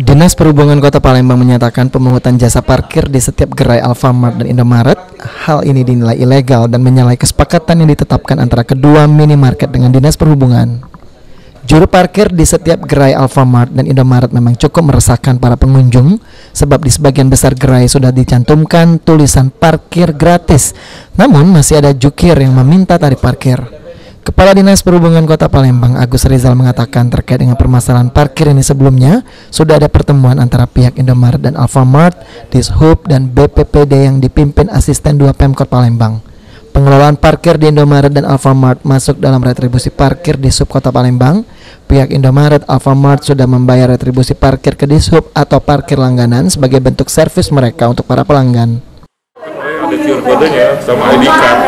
Dinas Perhubungan Kota Palembang menyatakan pemungutan jasa parkir di setiap gerai Alfamart dan Indomaret. Hal ini dinilai ilegal dan menyalahi kesepakatan yang ditetapkan antara kedua minimarket dengan Dinas Perhubungan. Juru parkir di setiap gerai Alfamart dan Indomaret memang cukup meresahkan para pengunjung, sebab di sebagian besar gerai sudah dicantumkan tulisan parkir gratis, namun masih ada jukir yang meminta tarif parkir. Kepala Dinas Perhubungan Kota Palembang, Agus Rizal, mengatakan terkait dengan permasalahan parkir ini sebelumnya sudah ada pertemuan antara pihak Indomaret dan Alfamart, Dishub dan BPPD yang dipimpin Asisten 2 Pemkot Palembang. Pengelolaan parkir di Indomaret dan Alfamart masuk dalam retribusi parkir Dishub Kota Palembang. Pihak Indomaret Alfamart sudah membayar retribusi parkir ke Dishub atau parkir langganan sebagai bentuk servis mereka untuk para pelanggan. Ada QR kodenya sama ID card.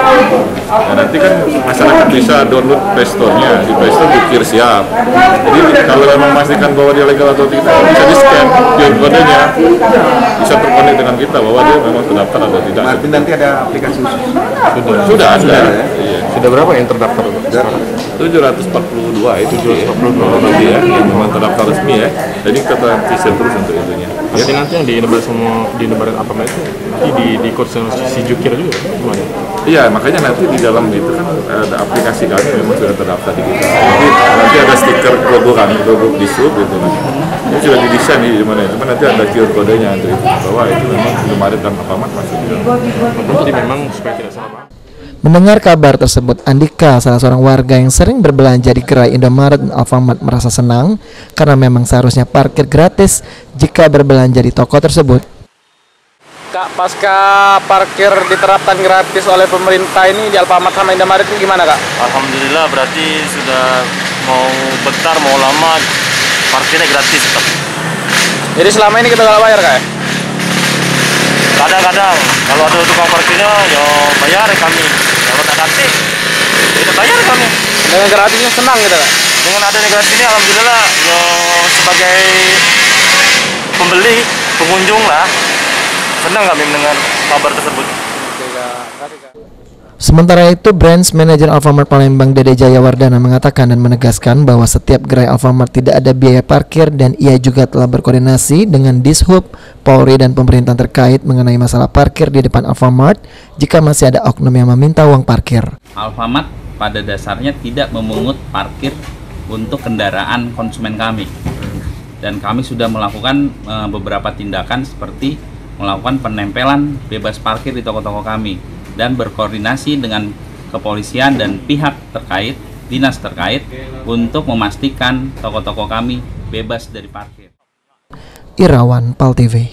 Nah, nanti kan masyarakat bisa download Play Store-nya, di Play Store dikir siap. Jadi kalau memang memastikan bahwa dia legal atau tidak, bisa di-scan QR kodenya, bisa terkonek dengan kita bahwa dia memang terdaftar atau tidak. Berarti nanti ada aplikasi khusus? Sudah ada. Ya? Iya. Sudah berapa yang terdaftar sekarang? 742 itu 742 nanti ya, yang memang terdaftar resmi ya. Jadi kita bisa terus untuk itunya. Jadi nanti yang di Indomaret semua di Indomaret apa itu di coach si jukir juga gimana? Iya, makanya nanti di dalam itu kan ada aplikasi kami memang sudah terdaftar di kita. Jadi nanti ada stiker logo kami, logo Dishub gitu kan. Ini sudah didesain di mana, cuma nanti ada QR kodenya untuk itu bahwa itu memang Indomaret dan Alfamart masuk di dalam. Jadi memang supaya tidak salah. Mendengar kabar tersebut, Andika, salah seorang warga yang sering berbelanja di gerai Indomaret dan Alfamart, merasa senang karena memang seharusnya parkir gratis jika berbelanja di toko tersebut. Kak, pasca parkir diterapkan gratis oleh pemerintah ini di Alfamart sama Indomaret itu gimana, Kak? Alhamdulillah, berarti sudah mau bentar mau lama parkirnya gratis tetap. Jadi selama ini kita nggak bayar, Kak? Kadang-kadang kalau ada tukang parkirnya ya bayar kami. Kalau tak ganti, kita bayar kami. Dengan gratisnya senang gitu, Kak? Dengan adanya gratis ini alhamdulillah ya sebagai pembeli, pengunjung lah, senang kami dengan kabar tersebut. Sementara itu, Branch Manager Alfamart Palembang, Dede Jayawardana, mengatakan dan menegaskan bahwa setiap gerai Alfamart tidak ada biaya parkir dan ia juga telah berkoordinasi dengan Dishub, Polri dan pemerintah terkait mengenai masalah parkir di depan Alfamart jika masih ada oknum yang meminta uang parkir. Alfamart pada dasarnya tidak memungut parkir untuk kendaraan konsumen kami, dan kami sudah melakukan beberapa tindakan seperti melakukan penempelan bebas parkir di toko-toko kami dan berkoordinasi dengan kepolisian dan pihak terkait, dinas terkait untuk memastikan toko-toko kami bebas dari parkir. Irawan, PAL TV.